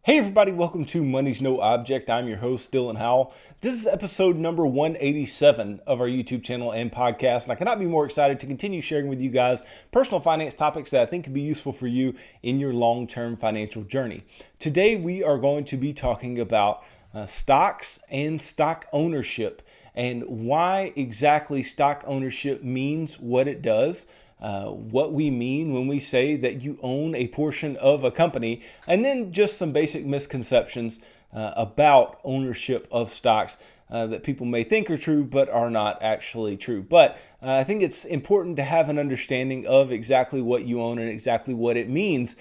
Hey everybody, welcome to Money's No Object. I'm your host, Dylan Howell. This is episode number 187 of our YouTube channel and podcast, and I cannot be more excited to continue sharing with you guys personal finance topics that I think can be useful for you in your long-term financial journey. Today we are going to be talking about stocks and stock ownership and why exactly stock ownership means what it does. What we mean when we say that you own a portion of a company, and then just some basic misconceptions about ownership of stocks that people may think are true but are not actually true. But I think it's important to have an understanding of exactly what you own and exactly what it means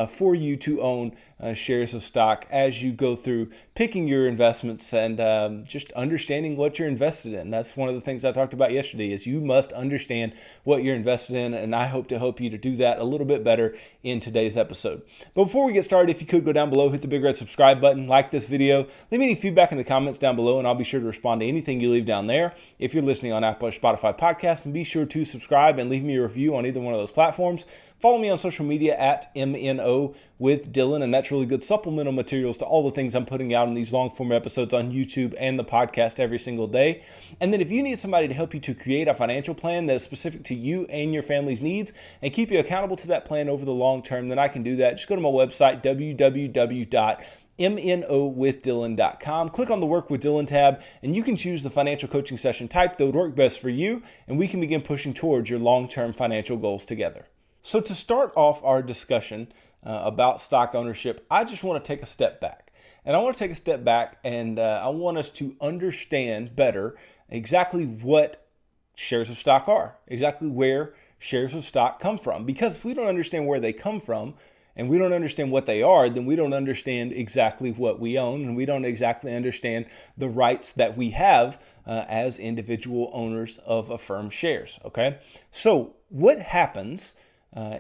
for you to own shares of stock as you go through picking your investments and just understanding what you're invested in. That's one of the things I talked about yesterday is you must understand what you're invested in, and I hope to help you to do that a little bit better in today's episode. But before we get started, if you could go down below, hit the big red subscribe button, like this video, leave me any feedback in the comments down below, and I'll be sure to respond to anything you leave down there. If you're listening on Apple or Spotify podcast, and be sure to subscribe and leave me a review on either one of those platforms. Follow me on social media at MNO with Dylan, and that's really good supplemental materials to all the things I'm putting out in these long form episodes on YouTube and the podcast every single day. And then if you need somebody to help you to create a financial plan that is specific to you and your family's needs and keep you accountable to that plan over the long term, then I can do that. Just go to my website, www.MNOwithDylan.com. Click on the Work with Dylan tab, and you can choose the financial coaching session type that would work best for you, and we can begin pushing towards your long-term financial goals together. So to start off our discussion about stock ownership, I just want to take a step back. And I want to take a step back and I want us to understand better exactly what shares of stock are, exactly where shares of stock come from. Because if we don't understand where they come from and we don't understand what they are, then we don't understand exactly what we own, and we don't exactly understand the rights that we have as individual owners of a firm's shares, okay? So what happens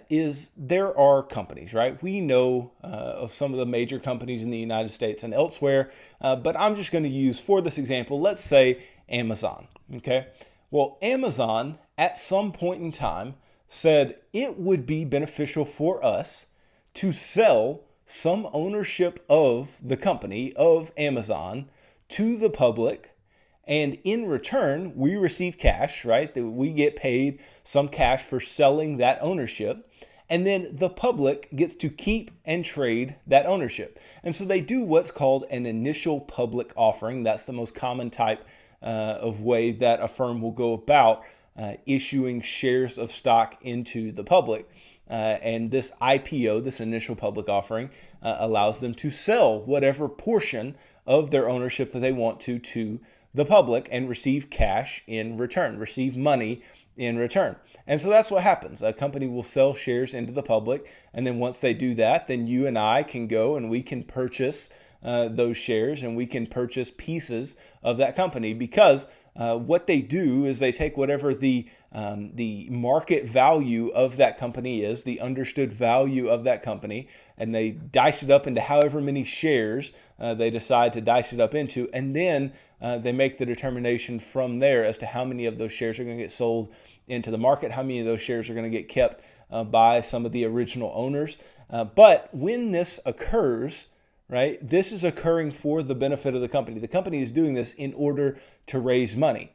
is there are companies, right? We know of some of the major companies in the United States and elsewhere, but I'm just going to use, for this example, let's say Amazon, okay? Well, Amazon at some point in time said it would be beneficial for us to sell some ownership of the company, of Amazon, to the public. And in return, we receive cash, right? That we get paid some cash for selling that ownership. And then the public gets to keep and trade that ownership. And so they do what's called an initial public offering. That's the most common type of way that a firm will go about issuing shares of stock into the public. And this IPO, this initial public offering, allows them to sell whatever portion of their ownership that they want to the public and receive cash in return, receive money in return. And so that's what happens. A company will sell shares into the public, and then once they do that, then you and I can go and we can purchase those shares, and we can purchase pieces of that company, because what they do is they take whatever the market value of that company is, the understood value of that company, and they dice it up into however many shares they decide to dice it up into, and then they make the determination from there as to how many of those shares are going to get sold into the market, how many of those shares are going to get kept by some of the original owners. But when this occurs, right, this is occurring for the benefit of the company. The company is doing this in order to raise money.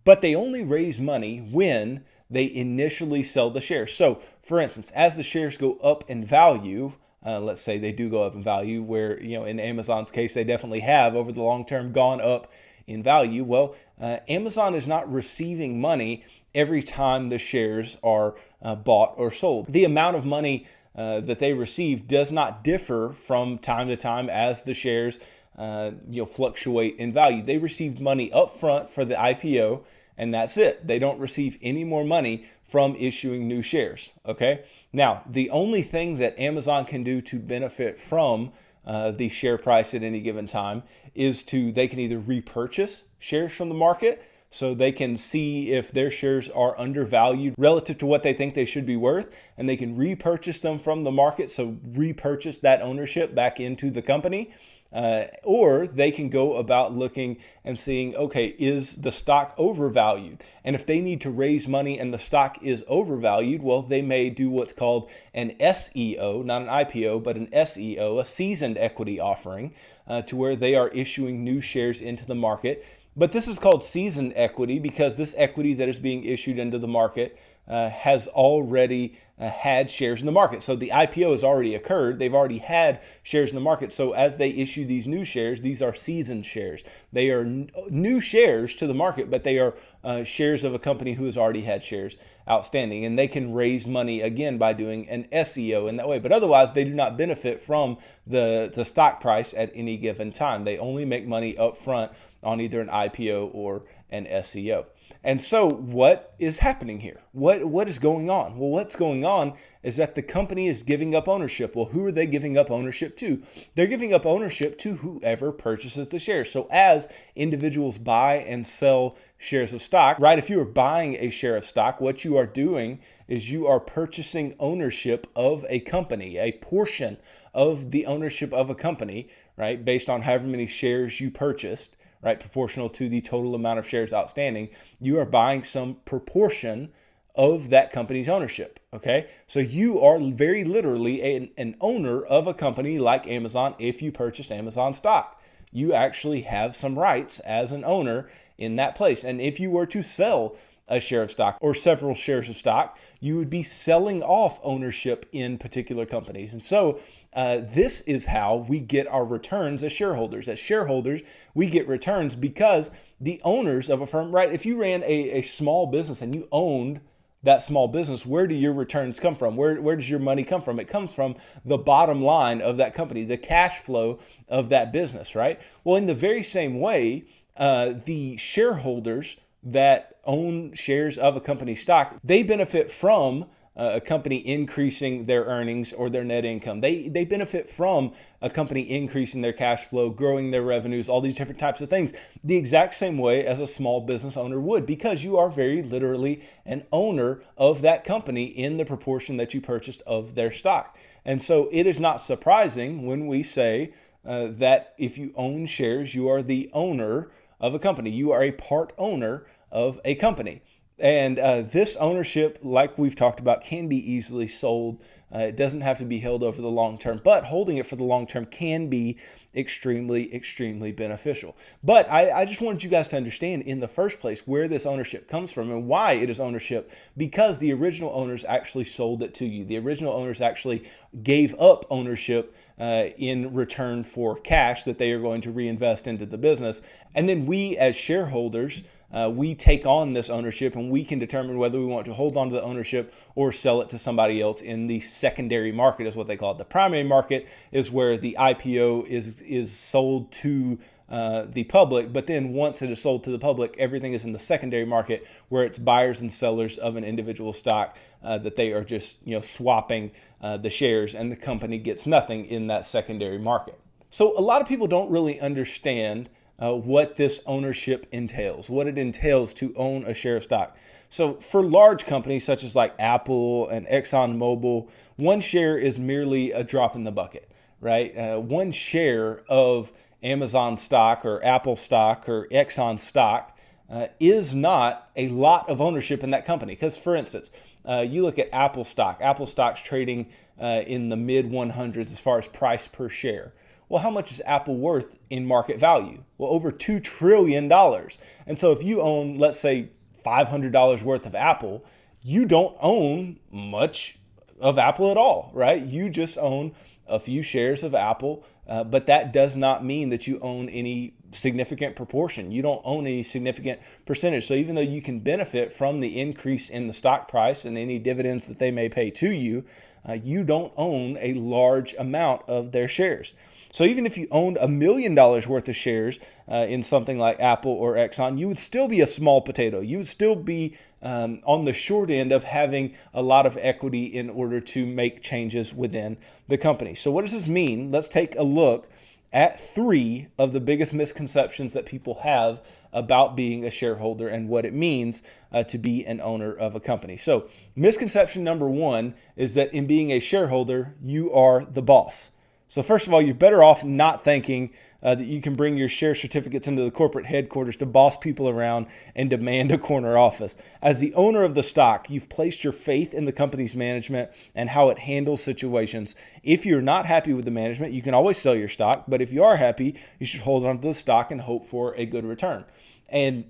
But they only raise money when they initially sell the shares. So, for instance, as the shares go up in value, let's say they do go up in value, where, in Amazon's case, they definitely have over the long term gone up in value. Well, Amazon is not receiving money every time the shares are bought or sold. The amount of money that they receive does not differ from time to time as the shares fluctuate in value. They received money up front for the IPO, and that's it. They don't receive any more money from issuing new shares, okay? Now, the only thing that Amazon can do to benefit from the share price at any given time is they can either repurchase shares from the market, so they can see if their shares are undervalued relative to what they think they should be worth, and they can repurchase them from the market, so repurchase that ownership back into the company. Or they can go about looking and seeing, okay, is the stock overvalued? And if they need to raise money and the stock is overvalued, well, they may do what's called an SEO, not an IPO, but an SEO, a seasoned equity offering, to where they are issuing new shares into the market. But this is called seasoned equity because this equity that is being issued into the market has already had shares in the market. So the IPO has already occurred. They've already had shares in the market. So as they issue these new shares, these are seasoned shares. They are new shares to the market, but they are shares of a company who has already had shares outstanding. And they can raise money again by doing an SEO in that way. But otherwise, they do not benefit from the stock price at any given time. They only make money up front on either an IPO or an SEO. And so what is happening here? What is going on? Well, what's going on is that the company is giving up ownership. Well, who are they giving up ownership to? They're giving up ownership to whoever purchases the shares. So as individuals buy and sell shares of stock, right? If you are buying a share of stock, what you are doing is you are purchasing ownership of a company, a portion of the ownership of a company, right? Based on however many shares you purchased, right, proportional to the total amount of shares outstanding, you are buying some proportion of that company's ownership, okay? So you are very literally an owner of a company like Amazon if you purchase Amazon stock. You actually have some rights as an owner in that place. And if you were to sell a share of stock or several shares of stock, you would be selling off ownership in particular companies. And so this is how we get our returns as shareholders. As shareholders, we get returns because the owners of a firm, right? If you ran a small business and you owned that small business, where do your returns come from? Where does your money come from? It comes from the bottom line of that company, the cash flow of that business, right? Well, in the very same way, the shareholders that own shares of a company's stock, they benefit from a company increasing their earnings or their net income. They benefit from a company increasing their cash flow, growing their revenues, all these different types of things, the exact same way as a small business owner would, because you are very literally an owner of that company in the proportion that you purchased of their stock. And so it is not surprising when we say that if you own shares, you are the owner of a company. You are a part owner of a company. And this ownership, like we've talked about, can be easily sold. It doesn't have to be held over the long term, but holding it for the long term can be extremely, extremely beneficial. But I just wanted you guys to understand in the first place where this ownership comes from and why it is ownership, because the original owners actually sold it to you. The original owners actually gave up ownership in return for cash that they are going to reinvest into the business. And then we as shareholders, we take on this ownership and we can determine whether we want to hold on to the ownership or sell it to somebody else in the secondary market is what they call it. The primary market is where the IPO is sold to the public, but then once it is sold to the public, everything is in the secondary market where it's buyers and sellers of an individual stock that they are just swapping the shares, and the company gets nothing in that secondary market. So a lot of people don't really understand what this ownership entails, what it entails to own a share of stock. So for large companies such as like Apple and ExxonMobil, one share is merely a drop in the bucket, right? One share of Amazon stock or Apple stock or Exxon stock is not a lot of ownership in that company. Because for instance, you look at Apple stock. Apple stock's trading in the mid 100s as far as price per share. Well, how much is Apple worth in market value? Well, over $2 trillion. And so if you own, let's say, $500 worth of Apple, you don't own much of Apple at all, right? You just own a few shares of Apple, but that does not mean that you own any significant proportion. You don't own any significant percentage. So even though you can benefit from the increase in the stock price and any dividends that they may pay to you, you don't own a large amount of their shares. So even if you owned $1 million worth of shares in something like Apple or Exxon, you would still be a small potato. You would still be on the short end of having a lot of equity in order to make changes within the company. So what does this mean? Let's take a look at 3 of the biggest misconceptions that people have about being a shareholder and what it means to be an owner of a company. So misconception number 1 is that in being a shareholder, you are the boss. So first of all, you're better off not thinking that you can bring your share certificates into the corporate headquarters to boss people around and demand a corner office. As the owner of the stock, you've placed your faith in the company's management and how it handles situations. If you're not happy with the management, you can always sell your stock. But if you are happy, you should hold on to the stock and hope for a good return. And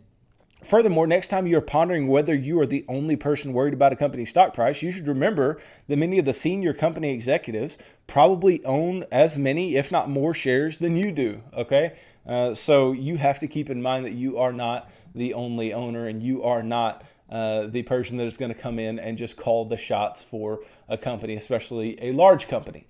furthermore, next time you're pondering whether you are the only person worried about a company's stock price, you should remember that many of the senior company executives probably own as many, if not more, shares than you do. Okay, so you have to keep in mind that you are not the only owner, and you are not the person that is going to come in and just call the shots for a company, especially a large company.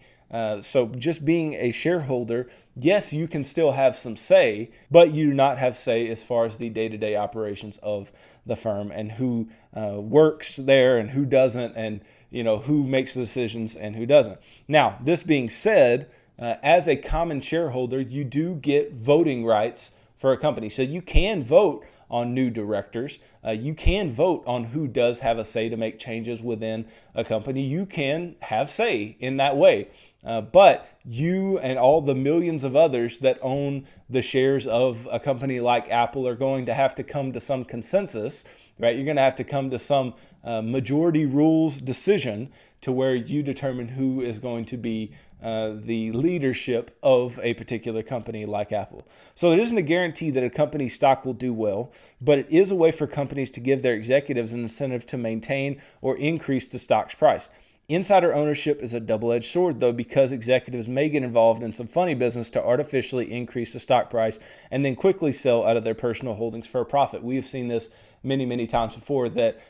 So just being a shareholder, yes, you can still have some say, but you do not have say as far as the day-to-day operations of the firm and who works there and who doesn't, and who makes the decisions and who doesn't. Now, this being said, as a common shareholder, you do get voting rights for a company. So you can vote on new directors. You can vote on who does have a say to make changes within a company. You can have say in that way. But you and all the millions of others that own the shares of a company like Apple are going to have to come to some consensus, right? You're going to have to come to some majority rules decision to where you determine who is going to be the leadership of a particular company like Apple. So it isn't a guarantee that a company's stock will do well, but it is a way for companies to give their executives an incentive to maintain or increase the stock's price. Insider ownership is a double-edged sword, though, because executives may get involved in some funny business to artificially increase the stock price and then quickly sell out of their personal holdings for a profit. We have seen this many, many times before, that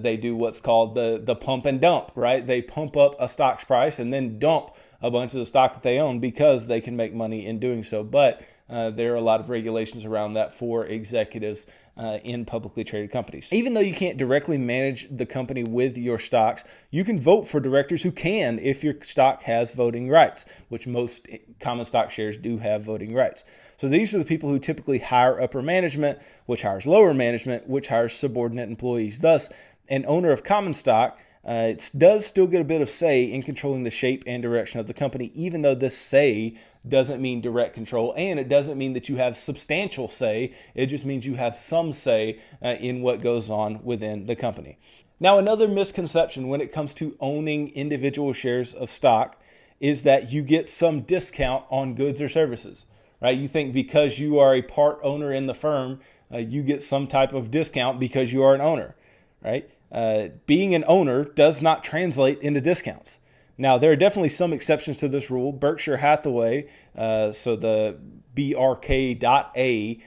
they do what's called the pump and dump, right? They pump up a stock's price and then dump a bunch of the stock that they own because they can make money in doing so. But there are a lot of regulations around that for executives in publicly traded companies. Even though you can't directly manage the company with your stocks, you can vote for directors who can if your stock has voting rights, which most common stock shares do have voting rights. So these are the people who typically hire upper management, which hires lower management, which hires subordinate employees. Thus, an owner of common stock it does still get a bit of say in controlling the shape and direction of the company, even though this say doesn't mean direct control, and it doesn't mean that you have substantial say. It just means you have some say in what goes on within the company. Now, another misconception when it comes to owning individual shares of stock is that you get some discount on goods or services, right? You think because you are a part owner in the firm, you get some type of discount because you are an owner, right? Being an owner does not translate into discounts. Now, there are definitely some exceptions to this rule. Berkshire Hathaway, so the BRK.A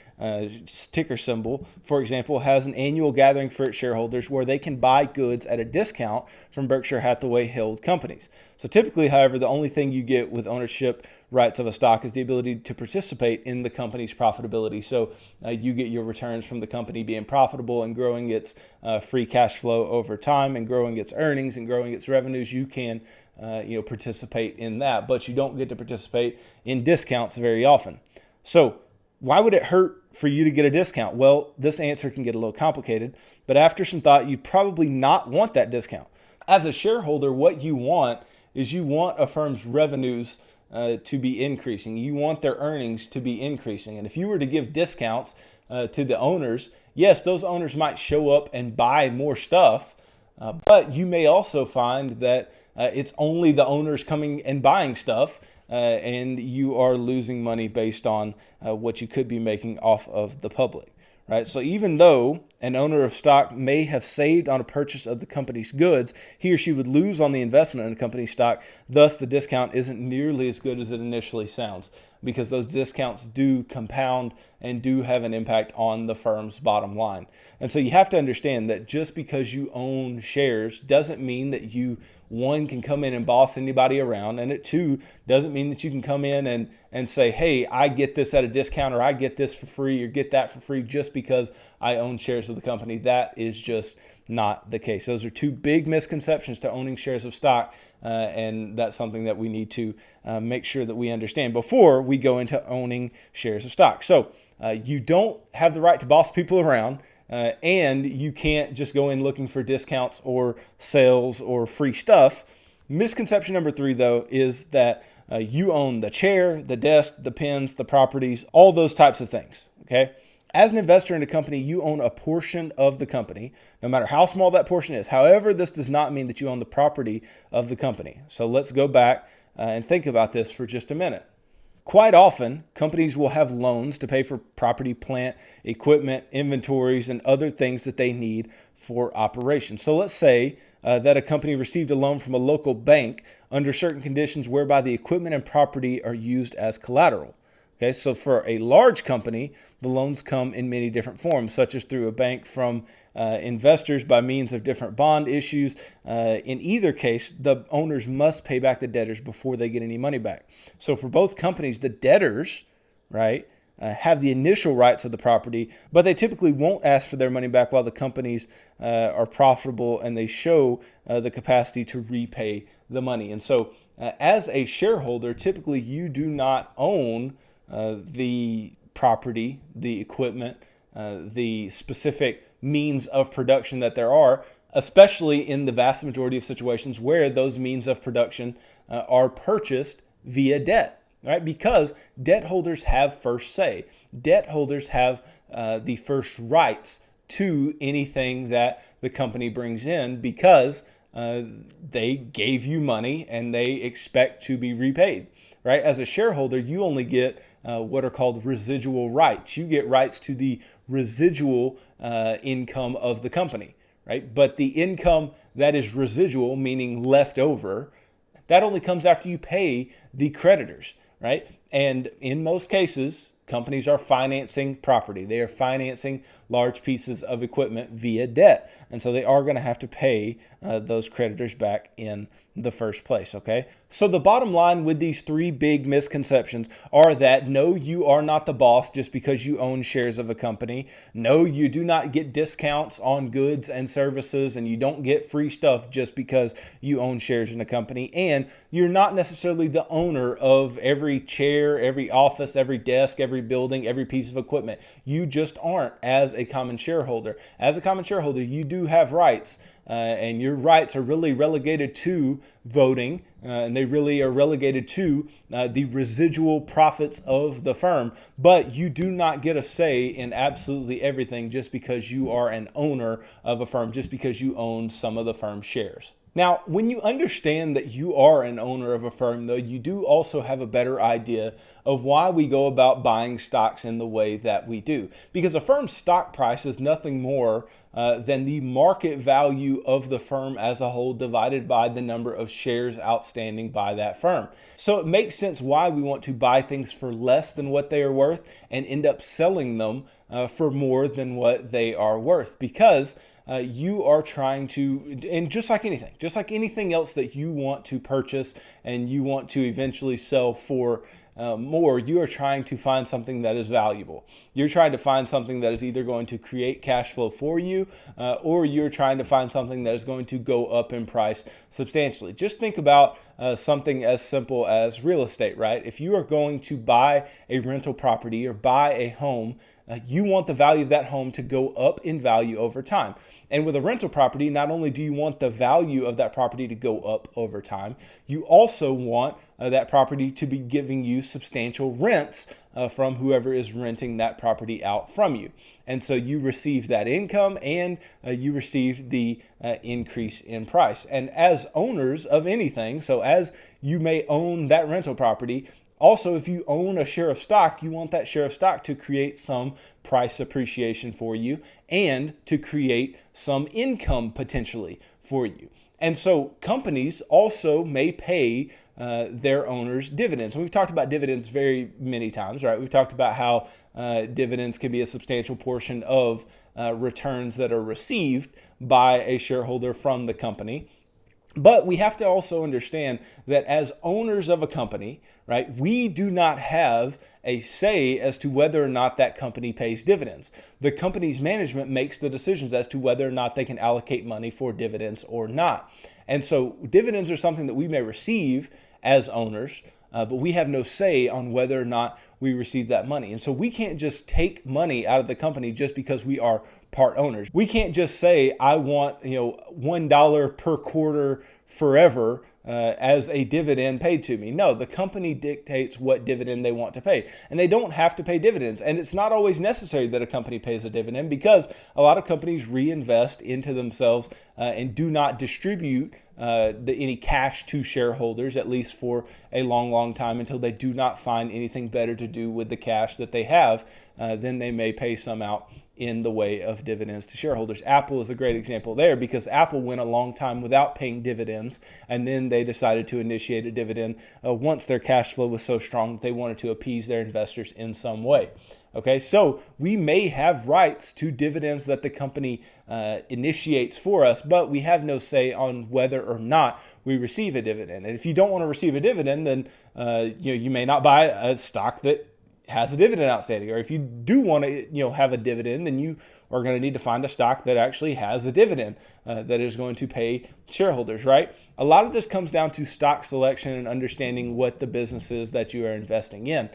ticker symbol, for example, has an annual gathering for its shareholders where they can buy goods at a discount from Berkshire Hathaway held companies. So typically, however, the only thing you get with ownership rights of a stock is the ability to participate in the company's profitability. So you get your returns from the company being profitable and growing its free cash flow over time and growing its earnings and growing its revenues. You can participate in that, but you don't get to participate in discounts very often. So why would it hurt for you to get a discount? Well, this answer can get a little complicated, but after some thought, you'd probably not want that discount. As a shareholder, what you want is you want a firm's revenues to be increasing. You want their earnings to be increasing. And if you were to give discounts to the owners, yes, those owners might show up and buy more stuff, but you may also find that it's only the owners coming and buying stuff, and you are losing money based on what you could be making off of the public, right? So even though an owner of stock may have saved on a purchase of the company's goods, he or she would lose on the investment in the company's stock. Thus, the discount isn't nearly as good as it initially sounds, because those discounts do compound and do have an impact on the firm's bottom line. And so you have to understand that just because you own shares doesn't mean that you, one, can come in and boss anybody around, and it, two, doesn't mean that you can come in and say, hey, I get this at a discount, or I get this for free, or get that for free just because I own shares of the company. That is just not the case. Those are two big misconceptions to owning shares of stock, and that's something that we need to make sure that we understand before we go into owning shares of stock. So you don't have the right to boss people around, and you can't just go in looking for discounts or sales or free stuff. Misconception number 3, though, is that You own the chair, the desk, the pens, the properties, all those types of things, okay? As an investor in a company, you own a portion of the company, no matter how small that portion is. However, this does not mean that you own the property of the company. So let's go back and think about this for just a minute. Quite often, companies will have loans to pay for property, plant, equipment, inventories, and other things that they need for operations. So let's say that a company received a loan from a local bank under certain conditions whereby the equipment and property are used as collateral. Okay, so for a large company, the loans come in many different forms, such as through a bank, from investors by means of different bond issues. In either case, the owners must pay back the debtors before they get any money back. So for both companies, the debtors, right, have the initial rights of the property, but they typically won't ask for their money back while the companies are profitable and they show the capacity to repay the money. And so as a shareholder, typically you do not own the property, the equipment, the specific means of production that there are, especially in the vast majority of situations where those means of production are purchased via debt, right? Because debt holders have first say. Debt holders have the first rights to anything that the company brings in because they gave you money and they expect to be repaid, right? As a shareholder, you only get what are called residual rights. You get rights to the residual income of the company, right? But the income that is residual, meaning left over, that only comes after you pay the creditors, right? And in most cases, companies are financing property. They are financing large pieces of equipment via debt. And so they are going to have to pay those creditors back in the first place, okay? So the bottom line with these three big misconceptions are that no, you are not the boss just because you own shares of a company. No, you do not get discounts on goods and services, and you don't get free stuff just because you own shares in a company. And you're not necessarily the owner of every chair, every office, every desk, every building, every piece of equipment. You just aren't as a common shareholder. As a common shareholder, you do have rights. And your rights are really relegated to voting, and they really are relegated to the residual profits of the firm. But you do not get a say in absolutely everything just because you are an owner of a firm, just because you own some of the firm's shares. Now, when you understand that you are an owner of a firm, though, you do also have a better idea of why we go about buying stocks in the way that we do. Because a firm's stock price is nothing more than the market value of the firm as a whole divided by the number of shares outstanding by that firm. So it makes sense why we want to buy things for less than what they are worth and end up selling them for more than what they are worth, because you are trying to, and just like anything else that you want to purchase and you want to eventually sell for more, you are trying to find something that is valuable. You're trying to find something that is either going to create cash flow for you, or you're trying to find something that is going to go up in price substantially. Just think about something as simple as real estate, right? If you are going to buy a rental property or buy a home, you want the value of that home to go up in value over time. And with a rental property, not only do you want the value of that property to go up over time, you also want that property to be giving you substantial rents from whoever is renting that property out from you. And so you receive that income and you receive the increase in price. And as owners of anything, so as you may own that rental property, also, if you own a share of stock, you want that share of stock to create some price appreciation for you and to create some income potentially for you. And so companies also may pay their owners dividends. And we've talked about dividends very many times, right? We've talked about how dividends can be a substantial portion of returns that are received by a shareholder from the company. But we have to also understand that as owners of a company, right, we do not have a say as to whether or not that company pays dividends. The company's management makes the decisions as to whether or not they can allocate money for dividends or not. And so dividends are something that we may receive as owners, but we have no say on whether or not we receive that money. And so we can't just take money out of the company just because we are part owners. We can't just say, I want $1 per quarter forever as a dividend paid to me. No, the company dictates what dividend they want to pay, and they don't have to pay dividends. And it's not always necessary that a company pays a dividend, because a lot of companies reinvest into themselves and do not distribute any cash to shareholders, at least for a long time, until they do not find anything better to do with the cash that they have. Then they may pay some out in the way of dividends to shareholders. Apple is a great example there, because Apple went a long time without paying dividends, and then they decided to initiate a dividend once their cash flow was so strong that they wanted to appease their investors in some way. Okay, so we may have rights to dividends that the company initiates for us, but we have no say on whether or not we receive a dividend. And if you don't want to receive a dividend, then you may not buy a stock that has a dividend outstanding. Or if you do want to have a dividend, then you are going to need to find a stock that actually has a dividend that is going to pay shareholders, right? A lot of this comes down to stock selection and understanding what the business is that you are investing in.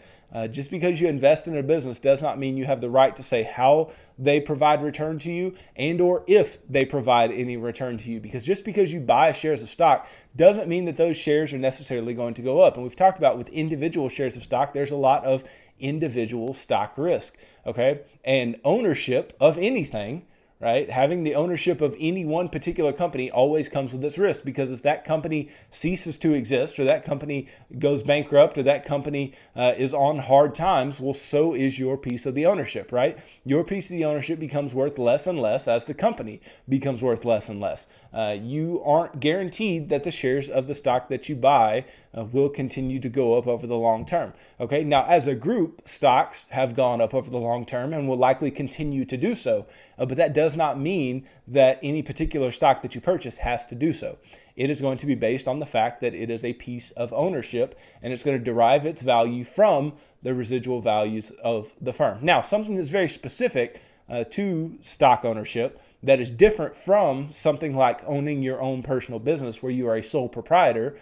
Just because you invest in a business does not mean you have the right to say how they provide return to you, and or if they provide any return to you. Because just because you buy shares of stock doesn't mean that those shares are necessarily going to go up. And we've talked about with individual shares of stock, there's a lot of individual stock risk, okay? And ownership of anything, right? Having the ownership of any one particular company always comes with its risk, because if that company ceases to exist, or that company goes bankrupt, or that company is on hard times, well, so is your piece of the ownership, right? Your piece of the ownership becomes worth less and less as the company becomes worth less and less. You aren't guaranteed that the shares of the stock that you buy will continue to go up over the long term. Okay, now as a group, stocks have gone up over the long term and will likely continue to do so, but that does not mean that any particular stock that you purchase has to do so. It is going to be based on the fact that it is a piece of ownership, and it's going to derive its value from the residual values of the firm. Now, something that's very specific to stock ownership that is different from something like owning your own personal business where you are a sole proprietor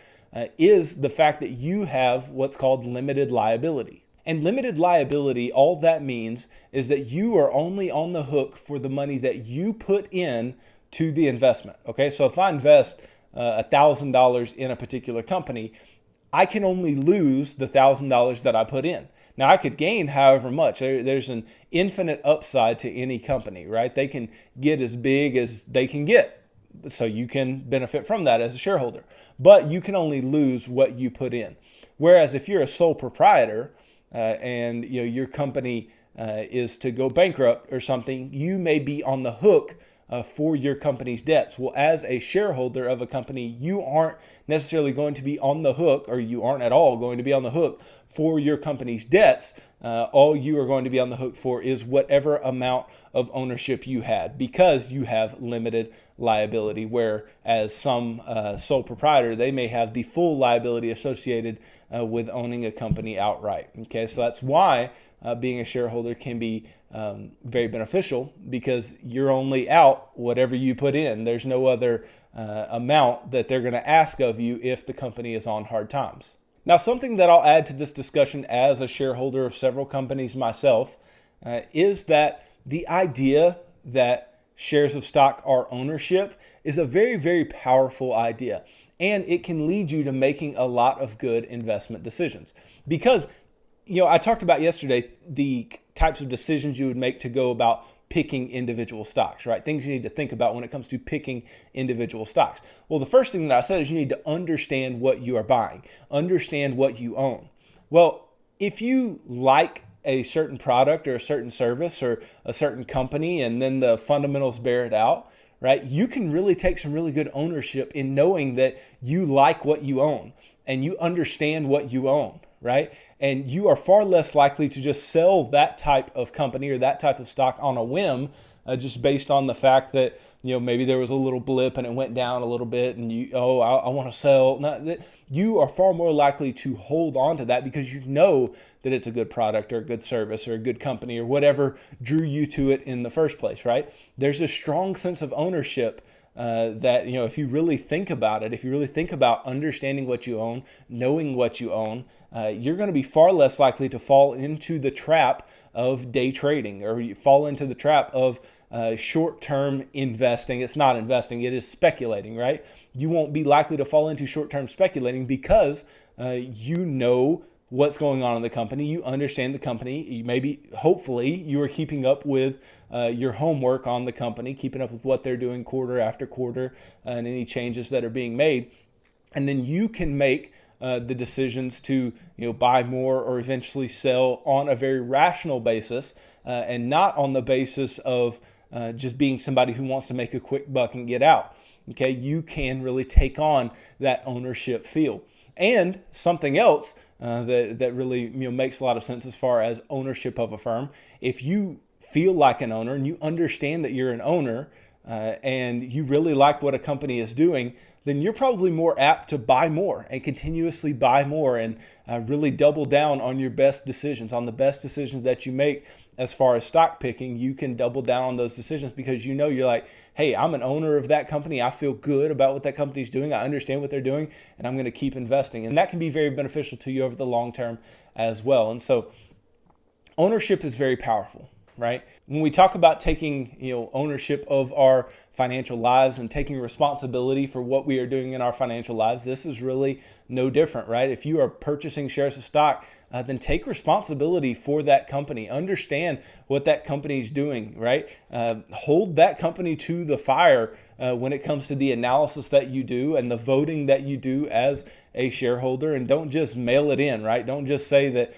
is the fact that you have what's called limited liability. And limited liability, all that means is that you are only on the hook for the money that you put in to the investment. Okay, so if I invest $1,000 in a particular company, I can only lose the $1,000 that I put in. Now, I could gain however much. There's an infinite upside to any company, right? They can get as big as they can get. So you can benefit from that as a shareholder. But you can only lose what you put in. Whereas if you're a sole proprietor and your company is to go bankrupt or something, you may be on the hook for your company's debts. Well, as a shareholder of a company, you aren't necessarily going to be on the hook, or you aren't at all going to be on the hook for your company's debts. All you are going to be on the hook for is whatever amount of ownership you had, because you have limited liability, whereas some sole proprietor, they may have the full liability associated with owning a company outright. Okay, so that's why being a shareholder can be very beneficial, because you're only out whatever you put in. There's no other amount that they're going to ask of you if the company is on hard times. Now, something that I'll add to this discussion as a shareholder of several companies myself is that the idea that shares of stock are ownership is a very, very powerful idea. And it can lead you to making a lot of good investment decisions. Because, I talked about yesterday the types of decisions you would make to go about picking individual stocks, right? Things you need to think about when it comes to picking individual stocks. Well, the first thing that I said is you need to understand what you are buying, understand what you own. Well, if you like a certain product or a certain service or a certain company, and then the fundamentals bear it out, right? You can really take some really good ownership in knowing that you like what you own and you understand what you own, right? And you are far less likely to just sell that type of company or that type of stock on a whim, just based on the fact that, maybe there was a little blip and it went down a little bit and I want to sell. No, you are far more likely to hold on to that because you know that it's a good product or a good service or a good company or whatever drew you to it in the first place, right? There's a strong sense of ownership that, if you really think about it, if you really think about understanding what you own, knowing what you own, you're going to be far less likely to fall into the trap of day trading, or you fall into the trap of short-term investing. It's not investing, it is speculating, right? You won't be likely to fall into short-term speculating because you know what's going on in the company. You understand the company. Hopefully, you are keeping up with your homework on the company, keeping up with what they're doing quarter after quarter and any changes that are being made. And then you can make the decisions to buy more or eventually sell on a very rational basis and not on the basis of just being somebody who wants to make a quick buck and get out. Okay, you can really take on that ownership feel. And something else that really makes a lot of sense as far as ownership of a firm. If you feel like an owner and you understand that you're an owner and you really like what a company is doing, then you're probably more apt to buy more and continuously buy more and really double down on your best decisions, on the best decisions that you make as far as stock picking. You can double down on those decisions because you're like, hey, I'm an owner of that company. I feel good about what that company's doing. I understand what they're doing, and I'm going to keep investing. And that can be very beneficial to you over the long term as well. And so ownership is very powerful, right? When we talk about taking ownership of our financial lives and taking responsibility for what we are doing in our financial lives, this is really no different, right? If you are purchasing shares of stock, then take responsibility for that company. Understand what that company is doing, right? Hold that company to the fire when it comes to the analysis that you do and the voting that you do as a shareholder, and don't just mail it in, right? Don't just say that,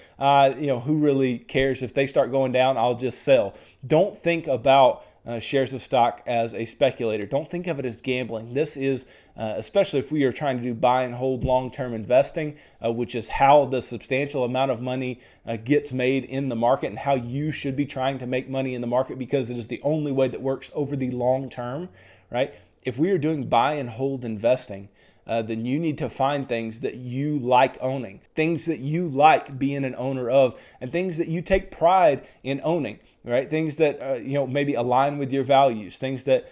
who really cares if they start going down, I'll just sell. Don't think about shares of stock as a speculator. Don't think of it as gambling. This is, especially if we are trying to do buy and hold long-term investing, which is how the substantial amount of money gets made in the market and how you should be trying to make money in the market because it is the only way that works over the long term, right? If we are doing buy and hold investing, then you need to find things that you like owning, things that you like being an owner of, and things that you take pride in owning, right? Things that, maybe align with your values, things that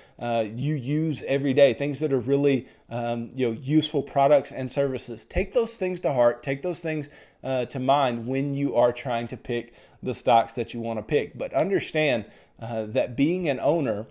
you use every day, things that are really, useful products and services. Take those things to heart, take those things to mind when you are trying to pick the stocks that you want to pick. But understand that being an owner,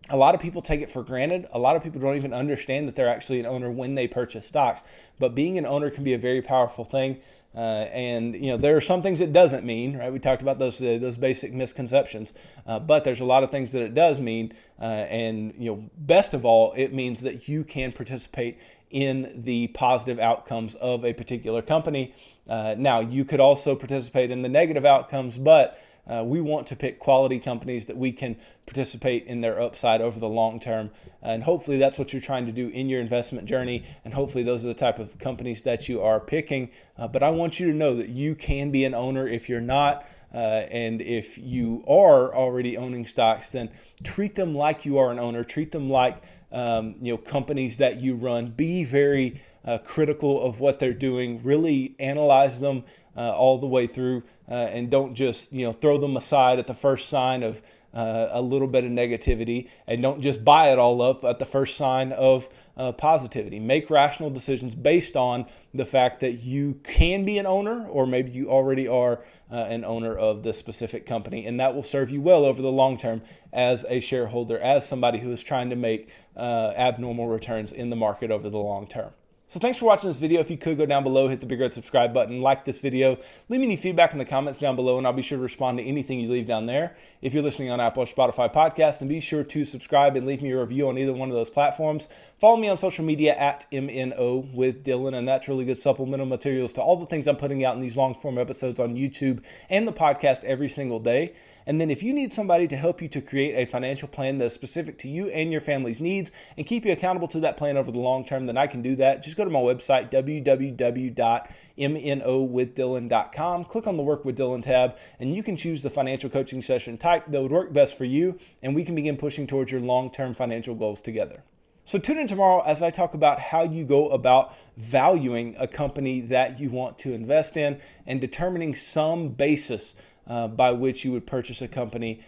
a lot of people take it for granted. A lot of people don't even understand that they're actually an owner when they purchase stocks. But being an owner can be a very powerful thing. And there are some things it doesn't mean, right? We talked about those basic misconceptions. But there's a lot of things that it does mean. And best of all, it means that you can participate in the positive outcomes of a particular company. Now, you could also participate in the negative outcomes, but we want to pick quality companies that we can participate in their upside over the long term. And hopefully that's what you're trying to do in your investment journey. And hopefully those are the type of companies that you are picking. But I want you to know that you can be an owner if you're not. And if you are already owning stocks, then treat them like you are an owner. Treat them like companies that you run. Be very critical of what they're doing. Really analyze them all the way through, and don't just throw them aside at the first sign of a little bit of negativity, and don't just buy it all up at the first sign of positivity. Make rational decisions based on the fact that you can be an owner, or maybe you already are an owner of this specific company, and that will serve you well over the long term as a shareholder, as somebody who is trying to make abnormal returns in the market over the long term. So thanks for watching this video. If you could go down below, hit the big red subscribe button, like this video, leave me any feedback in the comments down below, and I'll be sure to respond to anything you leave down there. If you're listening on Apple or Spotify podcasts, then be sure to subscribe and leave me a review on either one of those platforms. Follow me on social media at MNO with Dylan, and that's really good supplemental materials to all the things I'm putting out in these long form episodes on YouTube and the podcast every single day. And then if you need somebody to help you to create a financial plan that's specific to you and your family's needs and keep you accountable to that plan over the long term, then I can do that. Just go to my website, www.mnowithdylan.com. Click on the Work with Dylan tab, and you can choose the financial coaching session type that would work best for you, and we can begin pushing towards your long-term financial goals together. So tune in tomorrow as I talk about how you go about valuing a company that you want to invest in and determining some basis by which you would purchase a company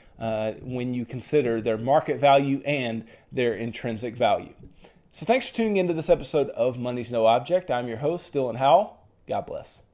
when you consider their market value and their intrinsic value. So thanks for tuning into this episode of Money's No Object. I'm your host, Dylan Howell. God bless.